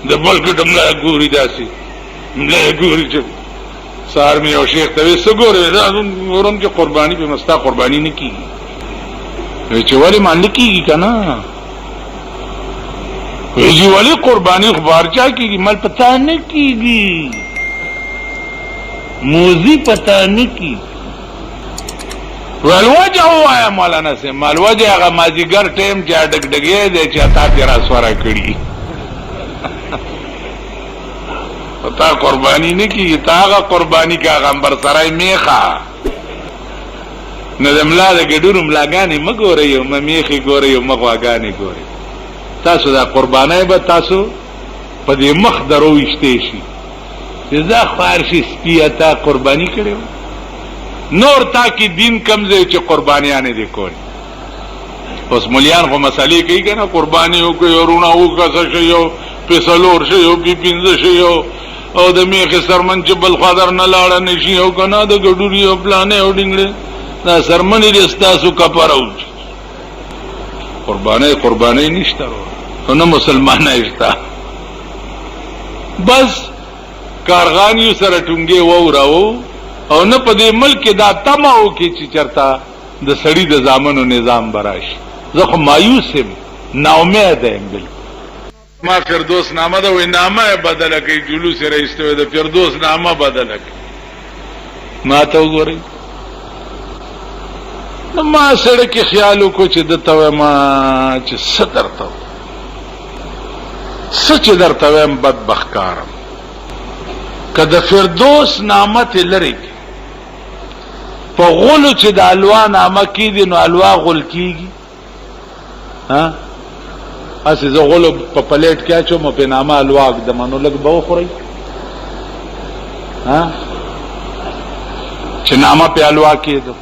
د بل ګډ ملا ګوري داسې ملا ګوري چې سهار مې یو شیخ ته وې څه ګورې دا ورم چې قرباني په مستا قرباني نه کېږي چې ولې مانده کېږي که نه ویجی ولې قرباني خو بهر چا کېږي مال پتا نه کېږي موزي پتا نه کېږي والوجه ووایا مولانا صاحب مالوجه هغه مازدیګر ټیم چې ډګډګې دی چې تا پې راسوره کړي تا قربانی نه کیږي تا هغه قربانی که پیغمبر سره میخه نه د ملا د ګډورو ملاګانې مه ګورئ او مه میخې ګورئ او مه غواګانې ګورئ تاسو دا قربانۍ به تاسو په دې مخ درو ویشتی شي چې زه خوارشي سپیه تا قرباني کړې نور تا کې دین کم ځای چې قربانیانې دې کولې اوس ملیان خو مسئلې کوي که نه قرباني وکړئ ورونه وکړه شي یو پیسلور شي یو پی پنځه شي یو او د میخې سرمن چې بل خوا در نه لاړه نه شي او که نه د ګډوري او پلانې او ډینګړې دا سرمنې دې ستاسو کپره وچي قربانۍ نشته او نه مسلمانۍ شته بس کارغانیو سره ټونګې ووراو او نه په دې ملک دا تمه وکړي چې چېرته د سړي د زامنو نظام به راشي زه خو مایوس یم ناامیده یم بلکل ما فردوس نامه ده وی نامه بدله کوي جلوس یې راایستی د فردوس نامه بدله کوي ما ته وګورئ نو ما سړی کې خیال وکړو چې ده ته وایم چې څه درته څه چې درته وایم بدبخت کارم که د فردوس نامه تې لرې کړي په غلو چې د الوا نامه کېږي نو الوا غل کېږي هسې زه غلو په پلیټ کې اچوم او پې نامه الوا ږدم نو لږ به وخورئ چې نامه پې الوا کېدو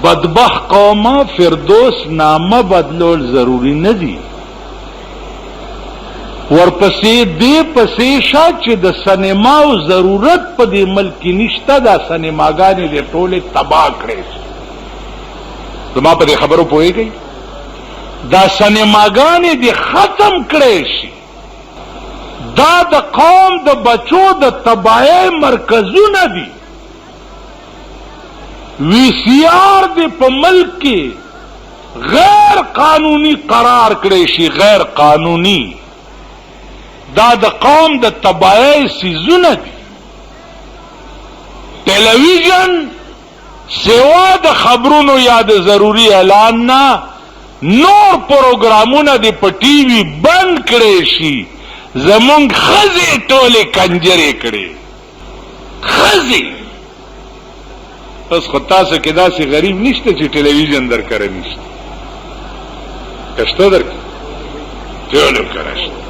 بدبخت قومه فردوس نامه بدلول ضروری نه دي ورپسې دې پسې شه چې د سینماو ضرورت په دې ملک کې نشته دا سینماګانې دې ټولې تباه کړې زما په دې خبرو پوهېږئ دا سینماګانې دې ختم کړې شي دا د قوم د بچو د تباہۍ مرکزونه دي وی سی آر دې په ملک کې غیر قانوني قرار کړی شي غیر قانوني دا د قوم د تباہۍ سیزونه دي ټلویزیون سوا د خبرونو یا د ضروري اعلان نه نور پروګرامونه دې په ټي وي بند کړی شي زمونږ ښځې ټولې کنجرې کړې ښځې بس خو تاسو کې داسې غریب نشته چې ټلویزیون در کره نشته که شته در ټولو کره شته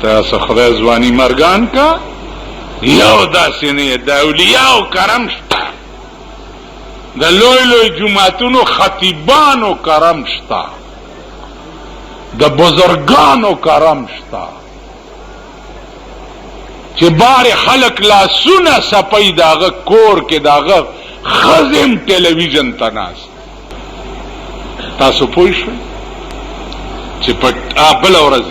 تاسو خدای ځواني مرګان کا یو داسې نه د اولیاءو کرم شته د لوی لوی جوماتونو خطیبانو کرم شته د بزرگانو کرم شته چې بار خلق لاسونه سپی داغه کور کې داغه خزم ټلویزیون ته ناست تاسو پوه شئ چې په بله ورځ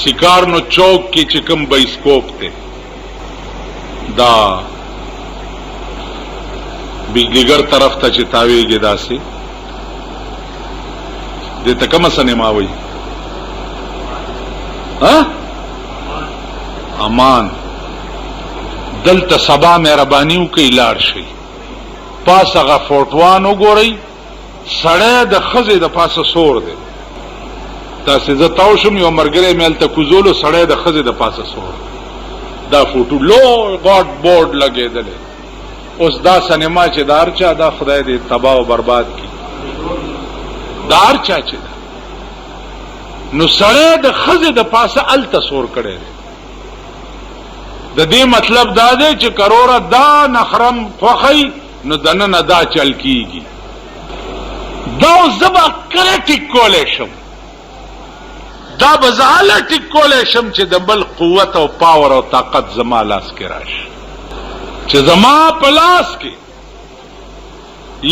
سیکارنو چوک کې چې کوم بایسکوپ دی دا بجلیګر طرف ته چې تاویږي داسې دې ته کومه سینما وایي امان دلته سبا مهرباني وکړئ لاړ شئ پاس هغه فوټوان وګورئ سړی د ښځې د پاسه سور دی داسې زه تاو شم یو ملګری مې هلته کوزولو سړی د ښځې د پاسه سور دا فوټو لوی غټ بورډ لګېدلی اوس دا سینما چې د هر چا دا خدای دې تباه و برباد کړي د هر چا چې ده نو سړی د ښځې د پاسه هلته سور کړی دی د دې مطلب دا دی چې کروره دا نخرم خوښئ نو دننه دا چل کیږي دا اوس زه به کله ټیک کولی شم دا به زه هله ټیک کولی شم چې د بل قوت او پاور او طاقت زما لاس کې راشي چې زما په لاس کې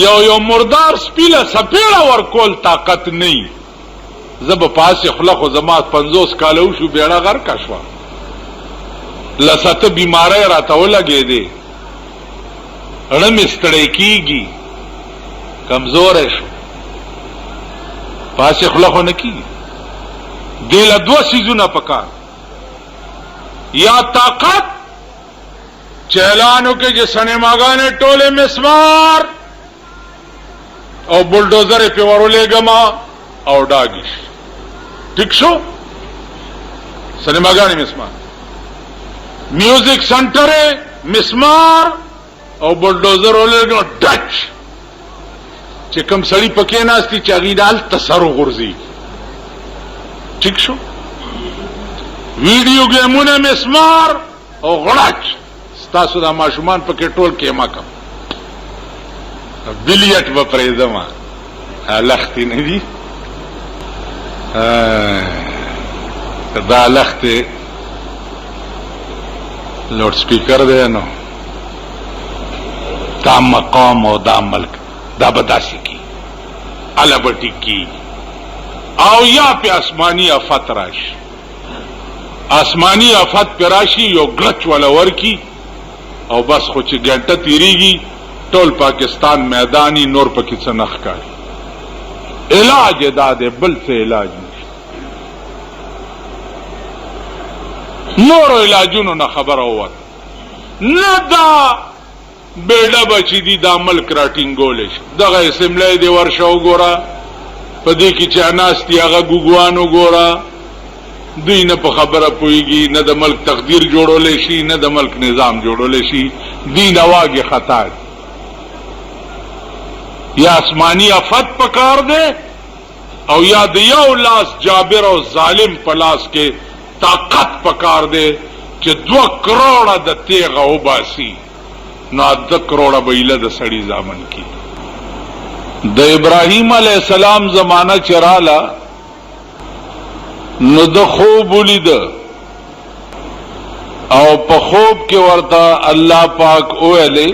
یو مردار سپي له څپېړه ورکول طاقت نه وي زب پاس خلق و زمات 50 کالو شو بیڑا غر کشوا لست بیماری راتاو لگے دے رم استڑے کی گی کمزور شو پاس خلق و نکی دیل دو سیزو نا پکار یا طاقت چیلانو کے جسنے ماغانے ٹولے مسمار او بلڈوزر پہ ورولے گما او ڈاگیش ٹھیک شو سنیماگانی مسمار میوزک سنٹر مسمار او بلڈوزر ورولے گما ڈچ چکم سڑی پکے ناستی چاگی ڈال تسرو غرزی ٹھیک شو ویڈیو گیمون مسمار او غڑاچ ستاسو دا ماشومان پکے ٹول کیما کم بلیٹ بپریزما لختی ندی دا لخت لوڈ سپیکر دے نو دا مقام او دا ملک دا بداسی کی علبٹی کی او یا پہ آسمانی آفت راشی آسمانی آفت پہ راشی یو گلچ والا ورکی او بس خوچ گھنٹہ تیری گی ٹول پاکستان میدانی نور پکی سنخ کاری علاج دادے بل سے علاج نہیں نور علاجونو نہ خبر ہوت نہ دا بیڑا بچی دی دا ملک راٹنگولیش دغه اسمبلی دی ورشو گورا پدی کی چاناستی آغا گوگوانو گورا دوی نه په خبره پویږي نه د ملک تقدیر جوړولې شي نه د ملک نظام جوړولې شي دین اواګه خطا یا آسمانی آفت پکار دے او یا د یو لاس جابر او ظالم پلاس کے طاقت پکار دے چې 2 کروڑا د تیغه وباسي نو 2 کروڑا بیله د سړی زامن کی د ابراهیم علیہ السلام زمانہ چرالا نو د خوب ولید او په خوب کې ورته الله پاک ویلې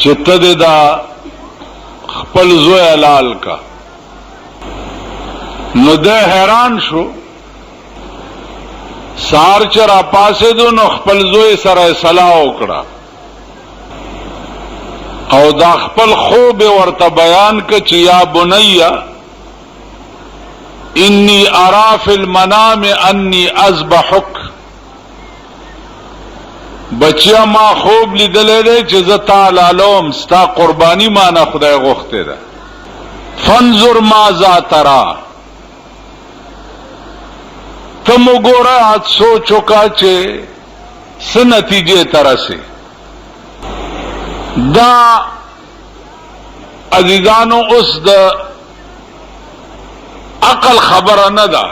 چې ته دا خپل زوی حلال کا نو د حیران شو سار چر پاسه دو نو خپل زوی سره صلاح وکړه او دا خپل خوب ورته بیان ک چې یا بنیا انی ارا فی المنام انی اذبحک بچیا ما خوب لیدلې ده چې زه تعالی لوم ستا قربانی ما نه خدای غوښته ده فانظر ماذا ترى تم وګوره سوچ وکړه چې څه نتیجې ترسي دا عزیزانو اوس د عقل خبره نه ده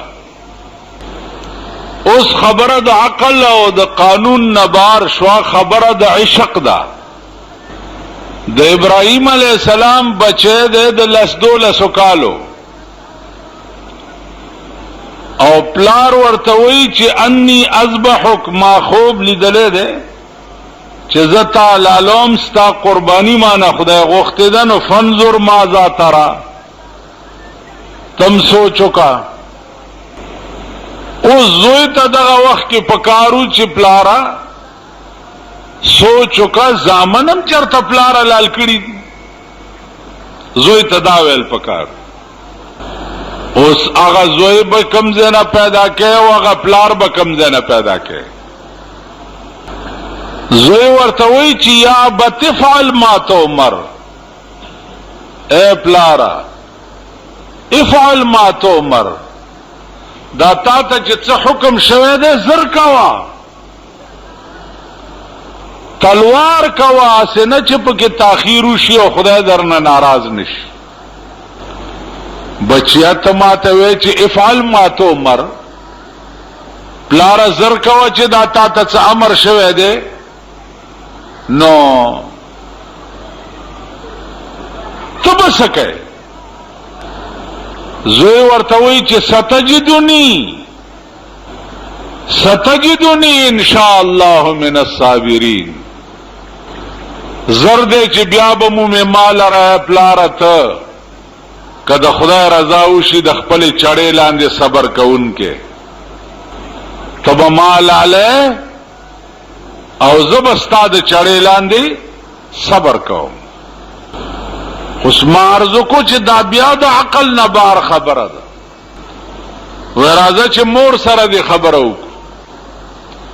اوس خبره د عقل او د قانون نبار شوا خبره د عشق ده د ابراهیم علیہ السلام بچے ده د لسدو کالو او پلار ورته وی چې انی اذبحک ما خوب لیدلې ده چې زتا لالوم ستا قربانی ما نه خدای غوښته ده نو فانظر ماذا ترى تم سوچو کا او زوی تا دغه وخت کې پکارو چې پلارا سوچو کا زامنم چرته پلارا لال کړی زوی تا دا ویل پکار اوس هغه زوی به کم زنه پیدا کړي او هغه پلار به کم زنه پیدا کړي زوی ورته وی چې یا بتفعل ما تؤمر اے پلارا افعل ما تؤمر دا تا ته چې څه حکم شوه ده زر کوا تلوار کوا سنه چې پکې تاخیر وشي او خدای درنه ناراض نشي بچیا ته ماته وی چې افعل ما تؤمر پلار زر کوا چې دا تا ته څه امر شوه ده نو ته بسکه زوی ورتوی چې ستجدنی انشاء الله من الصابرین زرد چې بیا به مو مال را پلارت که د خدای رضا وشي د خپل چړې لاندې صبر کوونکې تب مال علی او زب ستا د چړې لاندې صبر کوم. اوس ما عرض کو چې دا بیا د عقل نه بار خبره ده. ورازه چې مور سره دی خبره وکړو،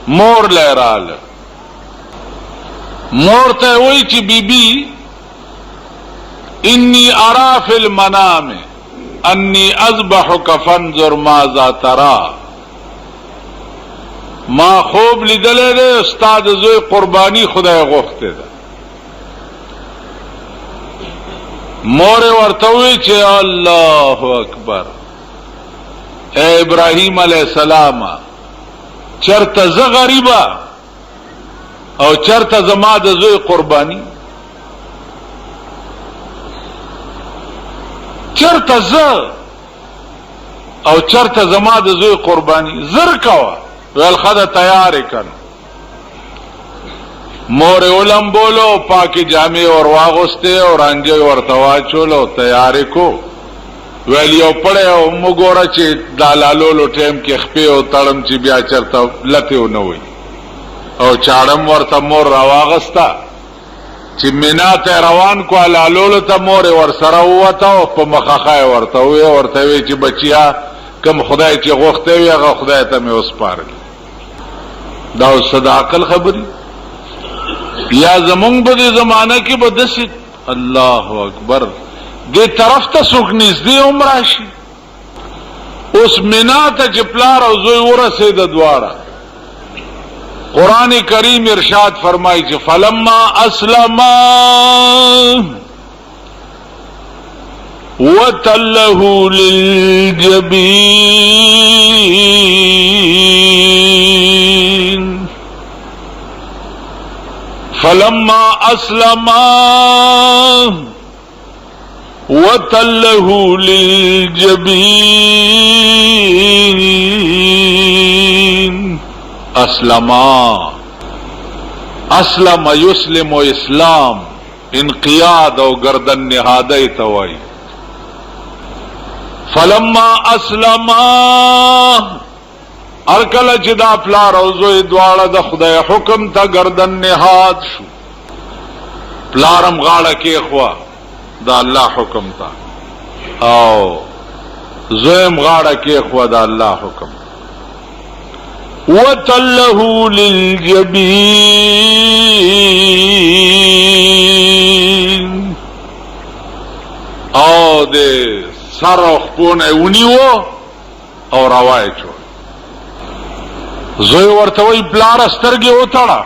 مور لراله، مور ته وایي چې بیبي انی ارا فی المنام انی اذبحک فانظر ماذا ترى. ما خوب لیدلې ده استاد زوی قربانی خدای غوښته ده. مور ورته وی چې الله اکبر، اے ابراہیم علیہ السلام چرته ز غریبا او چرته زما د زوی قربانی، چرته ز او چرته زما د زوی قربانی زر کوا. ویل خدا تیار کن. مور علم بولو، پاکی جامع اور واغستے اور انجے ورتوا چولو تیار کو. ویل یو پڑے او مګوره چې دالالولو ټیم کې خپې او تړم چې بیا چرته لته و نه وي او چاړم ورته مور راواغستا چې مینا ته روان کو لالولو ته مور ور سره وته او په مخخای ورته وی چې بچیا کم خدای چې غوښته وي هغه خدای ته مې وسپارل. دا صداقت خبري یا زمونږ په دې زمانہ کې به دسي الله اکبر دې طرف ته څوک نږدې عمره شي. اوس مینا ته چې پلار او زوی ورسېد دواړه، قرآن کریم ارشاد فرمایي چې فلما اسلما وتله للجبین فلما اسلما وتله للجبین. اسلما، اسلم یسلم و اسلام انقیاد او گردن نهادی توئی. فلما اسلما ارکل چې دا پلار او زوی دواړه د خدای حکم ته گردن نهاد شو. پلارم غاړه کې خوا دا الله حکم تا او زویم غاړه کې خوا دا الله حکم. وَتَلَّهُ لِلْجَبِينِ او دے سر اخپونه ونیو او روای چو. زوی ورتوی پلار استرگی اوتڑا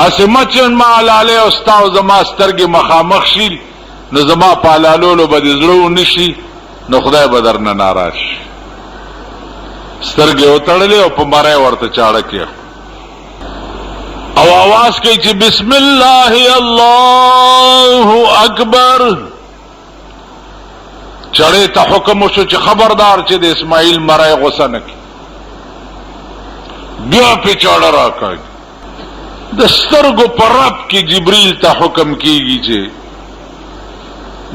اسی مچن ما علالی استاو زما استرگی مخامخ شی نو زما پالالولو بدی زرو نشی نو خدای بدر ناراش. سترگی اوتڑلی او پا مرای ورطا چاڑکی او آواز کئی چی بسم اللہ اللہ اکبر. چڑے تا حکم شو چی خبردار چی دے اسماعیل مرای غصہ نکی بیا پی چاڑا را کائی دسترگو پر رب کی جبریل تا حکم کی گی چی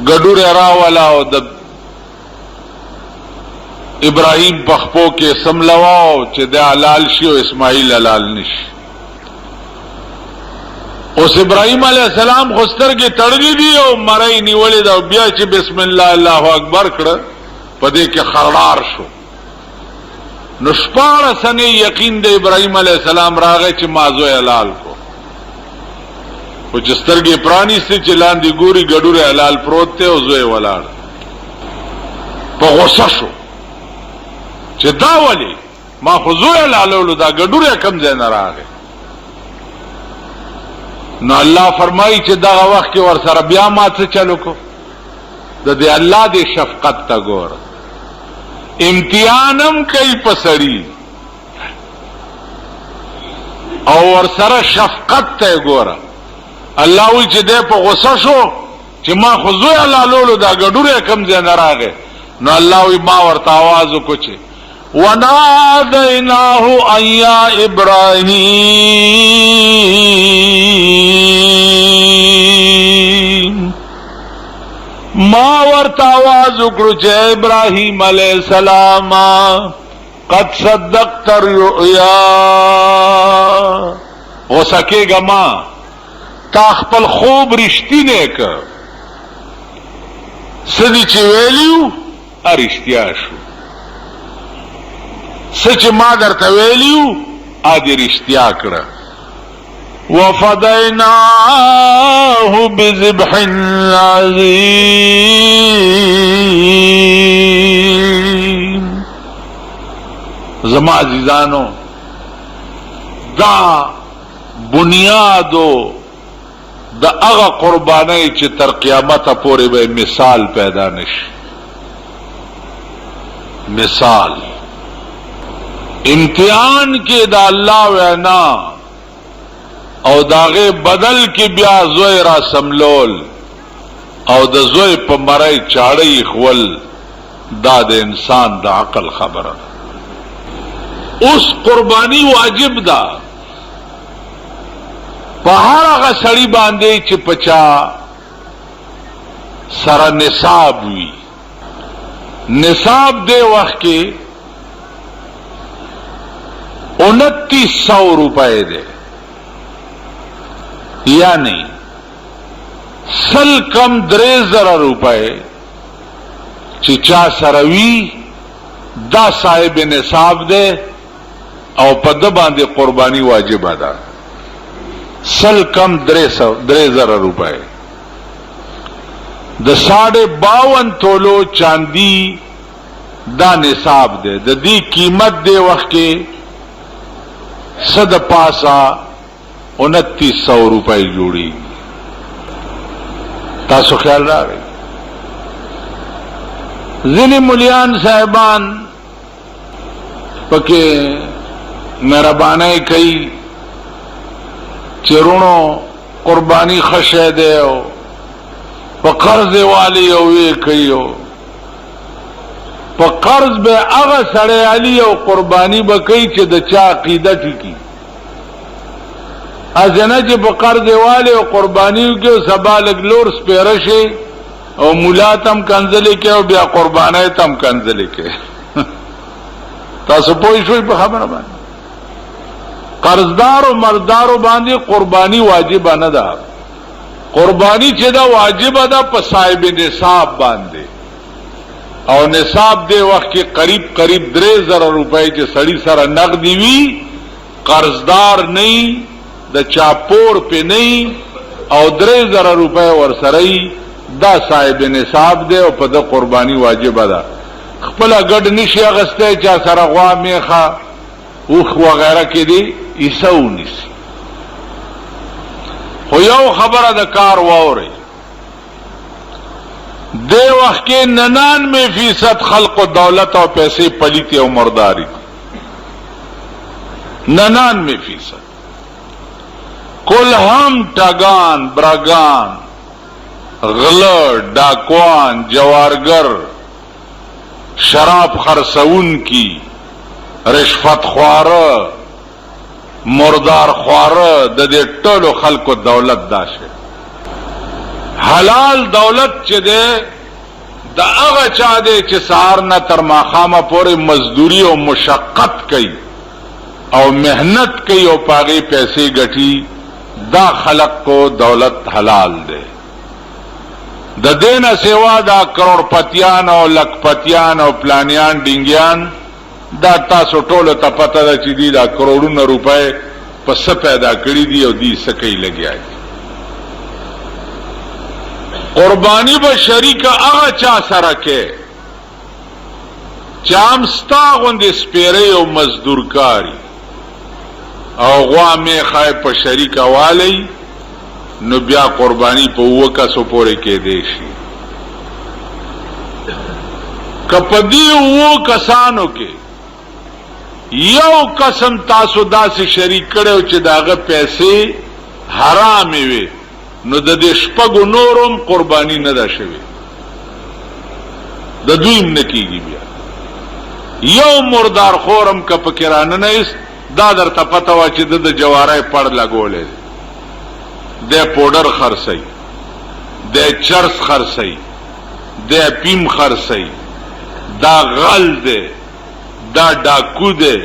گڑور راولا او د ابراہیم پخپو کے سملواو چی دے علال شی و اسماعیل علال نشی. اس ابراہیم علیہ السلام خستر کے تڑگی دی او مرائی نیولی دا بیا چی بسم اللہ اللہ اکبر کر پدے کے خردار شو. نشپار سنے یقین دے ابراہیم علیہ السلام راغے چی مازو علال کو وہ چستر کے پرانی سے چلان دی گوری گڑور علال پروت تے او زوے ولار پا غصہ شو چی دا ولی ما خزو علالولو دا گڑور کم زین راغے. نو اللہ فرمائی چی دا وقت کی ور سر بیا مات سے چلو کو دا دے اللہ دے شفقت تا گور امتحانم کئی پسری او ور سر شفقت تا گورا. اللہ وی چی دے پا غصہ شو چی ما خزو علالولو دا گڑور کم زین راغے. نو اللہ وی ما ورتا آوازو کچے وَنَادَيْنَاهُ أَن يَا إِبْرَاهِيمُ ما ورته आवाज وکړو چې ابراهیم علیہ السلام قد صدقت الرؤيا وسکیګه ما تا خپل خوب رښتینه ک سدي چې ویلیو رښتیا شو سچ ما درته ویلیو ا دې رښتیا کړه وفديناه بذبح عظيم زما عزیزانو دا بنیادو دا اغا قربانی چې تر قیامت پورې به مثال پیدا نشي مثال امتحان کې دا الله وینا او داغه بدل کې بیا زوی را سملول او د زوی په مړی چاړی خول دا د انسان د عقل خبره اوس قربانی واجب ده په هر هغه سړی باندې چې پچا سره نصاب وي نصاب دے وقت کې 2900 روپے دے یعنی سل کم 3000 روپے چچا سروی دا صاحب نصاب دے او پد باندې قربانی واجب ادا سل کم 3000 روپے د 52 تولو چاندی دا نصاب دے د دی قیمت دے وقت کے صد پاسا 2900 روپے جوڑی تاسو خیال را رہی ذلی ملیان صاحبان پکے مہربانے کئی چرونو قربانی خشے دے ہو پا قرض والی ہوئے کئی ہو پا قرض بے اغا سڑے علی او قربانی با کئی چه دا چا عقیدہ ٹکی ازنه چې په قرض والے او قربانیو کې سبا لګ لور سپیرشه او مولاتم کنځلې کې او بیا قربانای تم کنځلې کې تاسو پوه شئ په خبره باندې قرضدار او مردار باندې قربانی واجب نه ده قربانی چې دا واجب ده په صاحب نصاب باندې او نصاب دے وقت کې قریب 3000 روپے چې سړی سره نقدی وی قرضدار نه د چاپور په نه او 3000 روپے ور سره دا صاحب نصاب دے او په د قربانی واجب ده خپل غډ نشي اغسته چا سره غوا میخه اوخ وغیرہ کې دی ایسو نسی خو یو خبره د کار ووري دے وقت کے 99% خلق و دولت اور پیسے پلیتی اور مرداری 99% کل ہم ٹگان برگان غلر ڈاکوان جوارگر شراب خرسون کی رشوت خوار مردار خوار دے ټولو خلق و دولت داشه حلال دولت چې ده دا هغه چا ده چې سهار نه تر ماښامه پورې مزدوری او مشقت کوي او محنت کوي او پاغي پیسې ګټي دا خلق کو دولت حلال ده د دینه سیوا دا کروڑپتیان او لکپتیان او پلانیان ډینګیان دا تاسو ټولو ته پته ده چې دی دا کروڑونه روپے پس پیدا کړی دي او دی سکه لګیا دي قربانی با شریک اغا چا سرکے چامستا غند سپیره او مزدورکاری او غوا می خای په شریک والی نو بیا قربانی په وکاسو پورې کې دیشي کپدی وو کسانو کې یو قسم تاسو داسې شریک کړو چې داغه پیسې حرام وي نو د دې شپږو نورم قربانی نه ده شوی د دویم نکیږي بیا یو مردار خورم که پکرانه نه است دا در ته پته وا چې د جوارای پړ لګولې د پودر خرڅي د چرس خرڅي دا پیم خرسی، دا غل دے، دا ډاکو دے،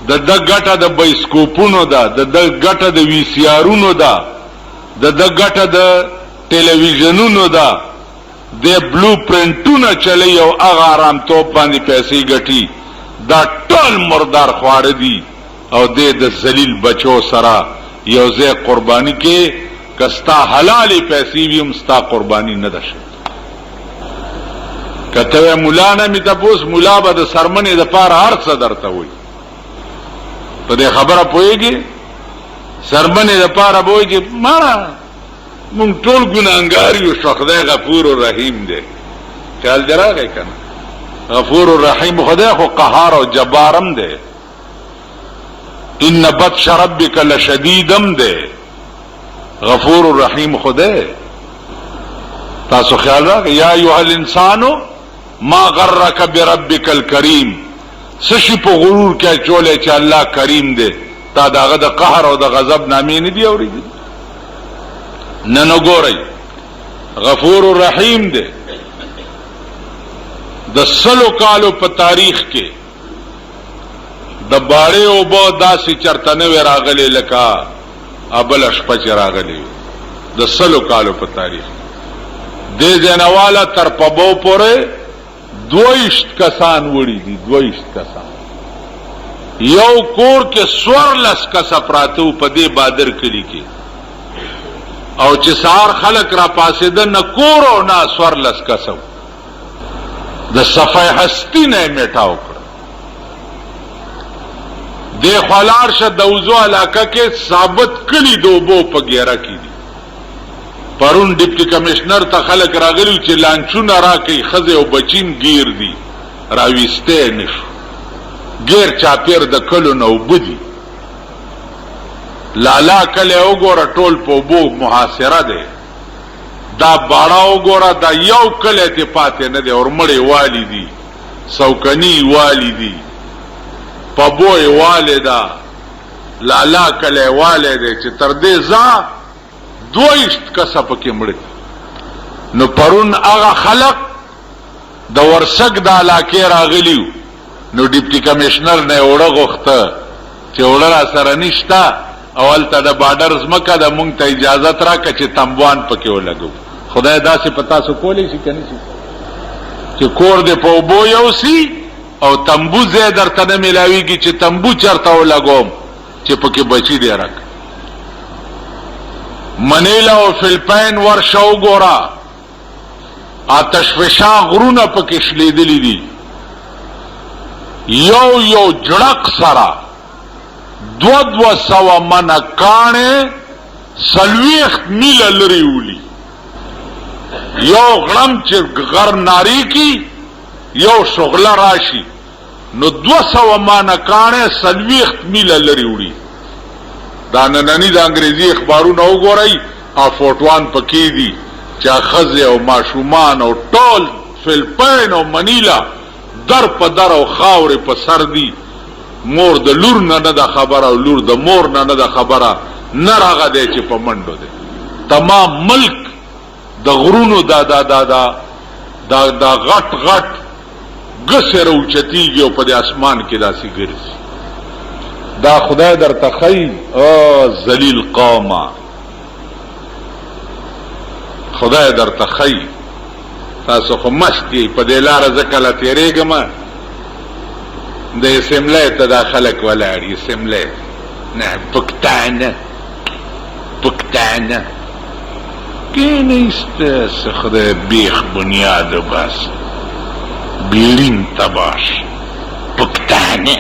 د ګټه د بایسکوپونو ده، د ګټه د وی سی آرونو ده، د ګټه د ټلویزیونونو ده، د بلو پرنټونه چلی او هغه آرام توپ باندې پیسې ګټي. دا ټول مردار خواړه دي او د ذلیل بچو سره یو ځای قرباني کې کستا حلالي پیسې وي هم ستا قرباني نه ده شي. کته مولا نه می تاسو مولا به د سرمنې د پاره هر څه درته وي. په دې خبره پوهیږي سرمنې د پاره وایي چې ما مونږ ټول ګناهګار یو، خدای غفور و رحیم دی. خیال دراغی کنه غفور و رحیم خدای خو قهار او جبارم دی. ان بطش ربک لشدیدم دی، غفور و رحیم خدای. تاسو خیال راغی یا ایها الانسانو ما غرک بربک الکریم، سشی په غرور کې چولې چې الله کریم دی، تا داغه د قهر او د غضب نامې نه دی اورېدل. نن وګورئ غفور و رحیم دی. د سلو کالو په تاریخ کې د باړې اوبه داسې چرته نه وې راغلې لکه ابل شپه چې راغلې. د سلو کالو په تاریخ دې ځنواله تر پبو پورې 22 کسان وړي دي. 22 کسان یو کور کې 14 کس پراته په دې بادر کلی کې، او چې سار خلق را پاسېده نه کور او نه 14 کسو د صفای هستی نه میټاو کړ. د خلار شه دوزو علاقه کې ثابت کلی دوبو په ګیره کې دي. پرون ډیپټي کمشنر ته خلک راغلي چې لانچونه راکې خزه او بچین گیر دي راويسته نشو. گیر چاپیر د کلو نو بدی لالا کله وګوره ټول په بو محاصره ده. دا باړه وګوره دا یو کله ته پاتې نه ده، اور مړې والی دي، سوکنی والی دي، په بوې والدا لالا کله والده چې تر دې ځا 22 کس پکې مړ. نو پرون هغه خلق د ورسک د علاقې راغلیو، نو ډیپټي کمشنر نه وړه غوښته چې وړه را سره نشتا، اول ته د بارډر زمکه د مونږ ته اجازه راکړه چې تنبوان پکې ولګو. خدای داسې پتا سو کولی شي کني چې کور دې په وبو یوسي او تنبو زه درته نه ملاويږي چې تنبو چرته ولګوم چې پکې بچی دی راک. منیلا او فلپین ورشو ګورا آتش فشا غرونه پکې شلیدلې دي. یو جړق سره 200 من کانه 40 میل لري ولی. یو غړم چې غر ناری کی یو شغله راشي نو 200 من کانه 40 میل لري ولی. دا نننی د انګریزي اخبارونه وګورئ او فوټوان پکې دي چې خزه او ماشومان او ټول فلپین او منیلا در په در او خاورې په سر دي. مور د لور نه د خبره او لور د مور نه د خبره نه راغه دی چې په منډو دی. تمام ملک د غرونو دا غټ ګسر او چتیږي او په اسمان کې داسې ګرځي. دا خدای در تخی او ذلیل قومه، خدای در تخی. تاسو خو مستی په دې لار زکله تیرېګم د اسمبلی ته دا خلک ولاړ اسمبلی نه پکتانه کینیست خدای بیخ بنیاد بس بیرین تباش پکتانه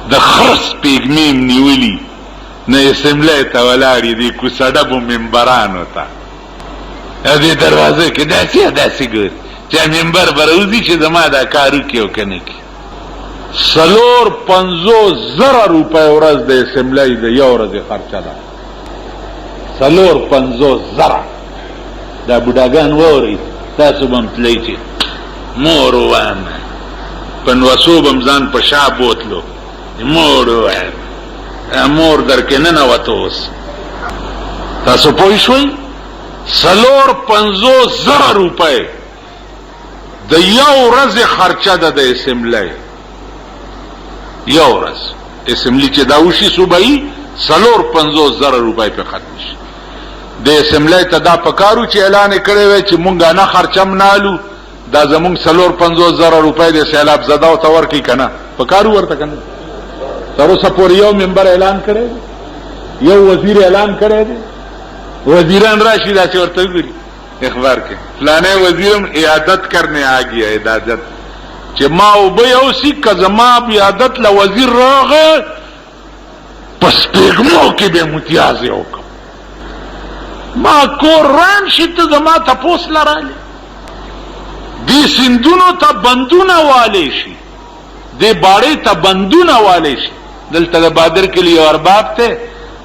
د خرس پیګمیم نیولی نه اسمبلی ته ولاړ دي کو سړبو منبرانو ته دې دروازه کې داسې ګر چې منبر بروزي چې زما دا کارو کې او کنه کې 450,000 روپے ورځ د اسمبلی د یو ورځې خرچه ده. 450,000 دا بوډاګان ووري تاسو بم تللی چې مور وام په نوسو بم ځان په شا بوتلو مور وام مور درکې نه نوته اوس تاسو پوه شئ 450,000 روپے د یو ورځ خرچه ده د اسمبلی. یو ورځ اسمبلی چې دا وشي صوبایي 450,000 روپے په ختم شي. د اسمبلی ته دا پکارو چې اعلان کړی وي چې مونږه نه خرچم نالو، دا زمونږ 450,000 روپے د سیلاب زده او تور کی کنه پکارو ورته کنه. تر اوسه پورې یو ممبر اعلان کړی، یو وزیر اعلان کړی دی. وزیران راشي دا چې ورته وګوري اخبار کې فلانے وزیرم عیادت کرنے آ گیا عیادت چې ما او به یو سکه زما عیادت له وزیر راغی پس پیغمو کې به امتیاز وکم ما قرآن شت زما تپوس لراله دی سندونو ته بندونه والے شي دی باړې ته بندونه والے شي. دلته د بادر کلی یو ارباب ته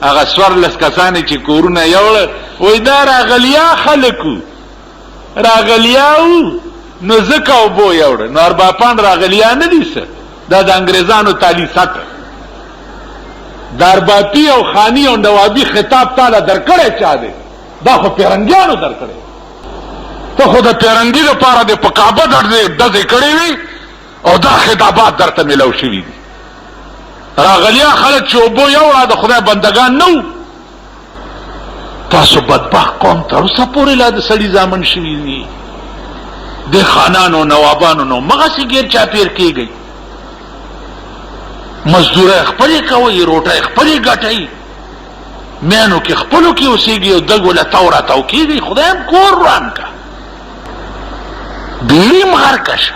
هغه سورلس کسانې چې کورونه یوړ وای دا راغلیا خلکو راغلیاو نو زکه او بو یوړ نو ارباپان راغلیا نه دي څه دا د انګريزانو تالیسات دارباپی او خانی او نوابی خطاب تعالی درکړې چا دي دا خو پیرنګیانو درکړې ته خو د پیرنګي لپاره د پکابه دځې کړې وي او دا خطابات درته ملو شوي دي. راغلیا خلک چې وبو یوړه د خدای بندگان نو. تاسو بدبخت قوم تر اوسه پورې لا د سړي زامن شوي دي د خانانو نوابانو نو مغسې ګیر چاپیر کېږئ مزدوره خپلې کوئ روټۍ خپلې ګټئ میانو کې خپلو کې اوسېږي او دګو له تاو راتاو کېږئ. خدای هم کور روان کا بیړۍ م غرقه شه